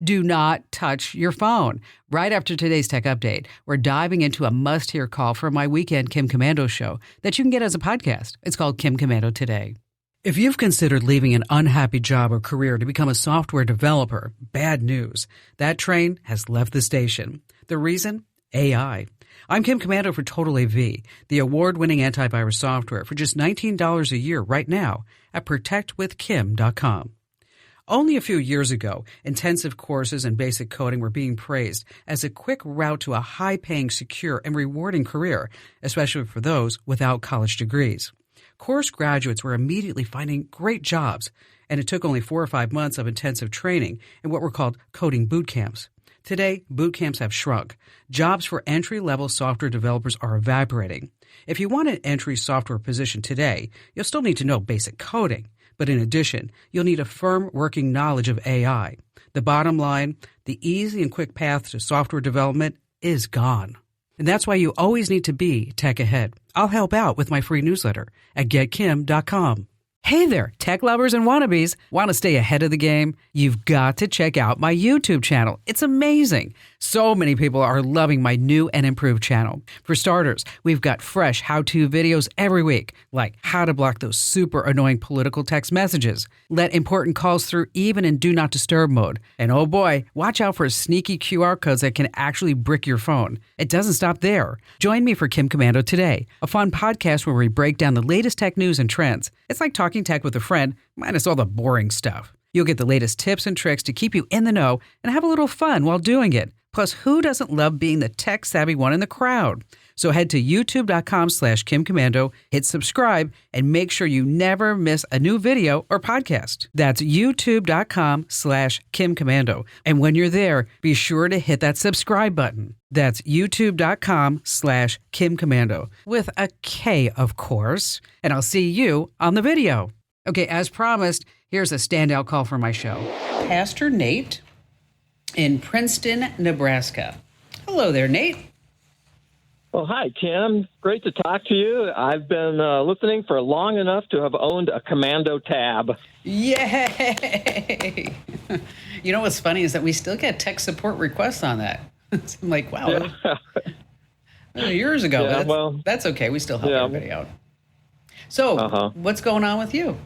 Do not touch your phone. Right after today's tech update, we're diving into a must-hear call from my weekend Kim Komando show that you can get as a podcast. It's called Kim Komando Today. If you've considered leaving an unhappy job or career to become a software developer, bad news. That train has left the station. The reason? AI. I'm Kim Komando for Total AV, the award-winning antivirus software for just $19 a year right now at protectwithkim.com. Only a few years ago, intensive courses and basic coding were being praised as a quick route to a high-paying, secure, and rewarding career, especially for those without college degrees. Course graduates were immediately finding great jobs, and it took only 4 or 5 months of intensive training in what were called coding boot camps. Today, boot camps have shrunk. Jobs for entry-level software developers are evaporating. If you want an entry software position today, you'll still need to know basic coding. But in addition, you'll need a firm working knowledge of AI. The bottom line, the easy and quick path to software development is gone. And that's why you always need to be tech ahead. I'll help out with my free newsletter at getkim.com. Hey there, tech lovers and wannabes. Want to stay ahead of the game? You've got to check out my YouTube channel. It's amazing. So many people are loving my new and improved channel. For starters, we've got fresh how-to videos every week, like how to block those super annoying political text messages, let important calls through even in do not disturb mode, and oh boy, watch out for sneaky QR codes that can actually brick your phone. It doesn't stop there. Join me for Kim Komando Today, a fun podcast where we break down the latest tech news and trends. It's like talking tech with a friend, minus all the boring stuff. You'll get the latest tips and tricks to keep you in the know and have a little fun while doing it. Plus, who doesn't love being the tech-savvy one in the crowd? So head to youtube.com/Kim Komando, hit subscribe, and make sure you never miss a new video or podcast. That's youtube.com/Kim Komando. And when you're there, be sure to hit that subscribe button. That's youtube.com/Kim Komando, with a K, of course. And I'll see you on the video. Okay, as promised, here's a standout call for my show. Pastor Nate in Princeton, Nebraska. Hello there, Nate. Well, hi, Kim. Great to talk to you. I've been listening for long enough to have owned a Komando tab. Yay! You know what's funny is that we still get tech support requests on that. I'm like, wow. Yeah. Years ago. Yeah, that's okay. We still help everybody out. So, what's going on with you?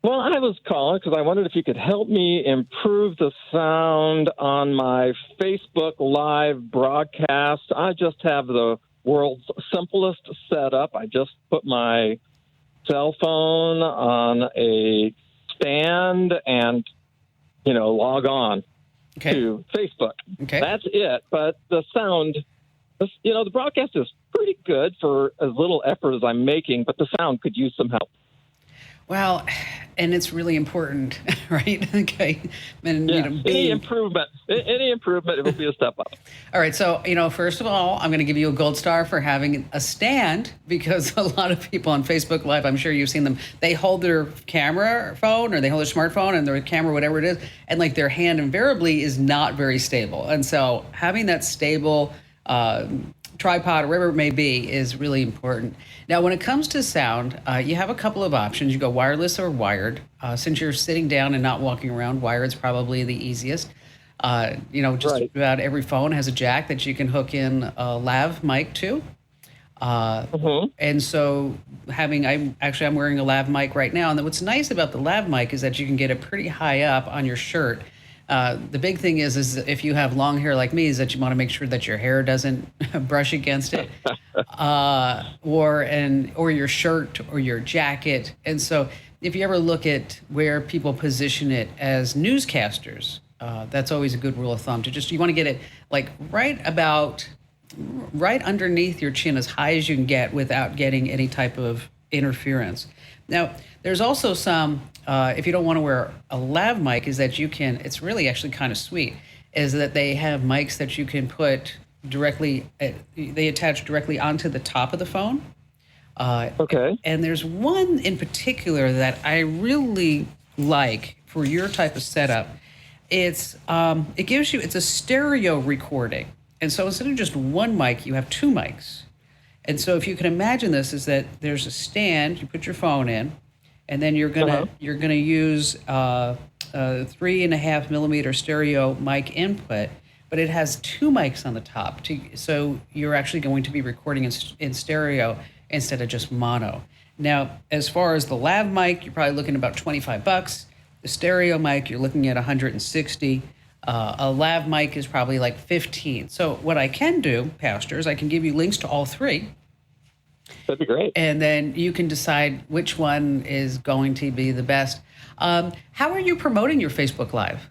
Well, I was calling because I wondered if you could help me improve the sound on my Facebook Live broadcast. I just have the world's simplest setup. I just put my cell phone on a stand and, log on to Facebook. Okay. That's it. But the sound, the broadcast is pretty good for as little effort as I'm making, but the sound could use some help. Well, and it's really important, right? Okay. And, any improvement, it will be a step up. All right. So, first of all, I'm going to give you a gold star for having a stand, because a lot of people on Facebook Live, I'm sure you've seen them, they hold their camera phone or they hold their smartphone and their camera, whatever it is, and like their hand invariably is not very stable. And so having that stable tripod or whatever it may be is really important. Now, when it comes to sound, you have a couple of options. You go wireless or wired. Since you're sitting down and not walking around, wired's probably the easiest. About every phone has a jack that you can hook in a lav mic to. And so I'm wearing a lav mic right now. And what's nice about the lav mic is that you can get it pretty high up on your shirt. The big thing is if you have long hair like me, is that you want to make sure that your hair doesn't brush against it, or your shirt or your jacket. And so if you ever look at where people position it as newscasters, that's always a good rule of thumb you want to get it like right underneath your chin, as high as you can get without getting any type of interference. Now, there's also some, if you don't want to wear a lav mic, is that it's really actually kind of sweet, is that they have mics that you can put directly, they attach directly onto the top of the phone. Okay. And there's one in particular that I really like for your type of setup. It's a stereo recording. And so instead of just one mic, you have two mics. And so if you can imagine this, is that there's a stand, you put your phone in, and then you're gonna use 3.5 millimeter stereo mic input, but it has two mics on the top. So you're actually going to be recording in stereo instead of just mono. Now, as far as the lav mic, you're probably looking at about $25. The stereo mic, you're looking at 160. A lav mic is probably like 15. So what I can do, Pastor, is I can give you links to all three. That'd be great. And then you can decide which one is going to be the best. How are you promoting your Facebook Live?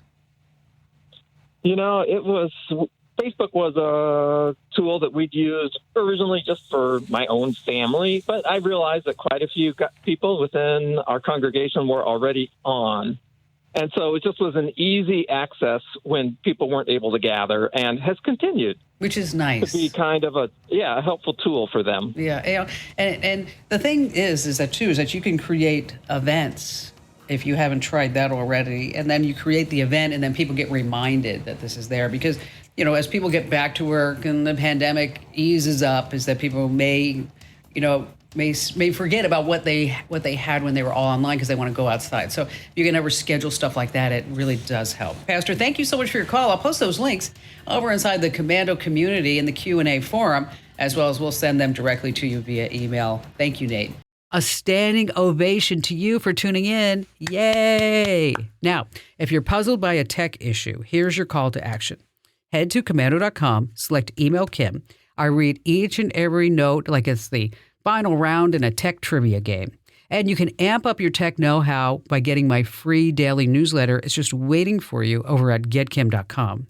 Facebook was a tool that we'd used originally just for my own family, but I realized that quite a few people within our congregation were already on. And so it just was an easy access when people weren't able to gather, and has continued. Which is nice. To be kind of a helpful tool for them. Yeah, and the thing is that you can create events if you haven't tried that already, and then you create the event, and then people get reminded that this is there because, as people get back to work and the pandemic eases up, is that people may forget about what they had when they were all online because they want to go outside. So if you can ever schedule stuff like that, it really does help. Pastor, thank you so much for your call. I'll post those links over inside the Komando community in the Q&A forum, as well as we'll send them directly to you via email. Thank you, Nate. A standing ovation to you for tuning in. Yay! Now, if you're puzzled by a tech issue, here's your call to action. Head to komando.com, select Email Kim. I read each and every note like it's the final round in a tech trivia game. And you can amp up your tech know-how by getting my free daily newsletter. It's just waiting for you over at getkim.com.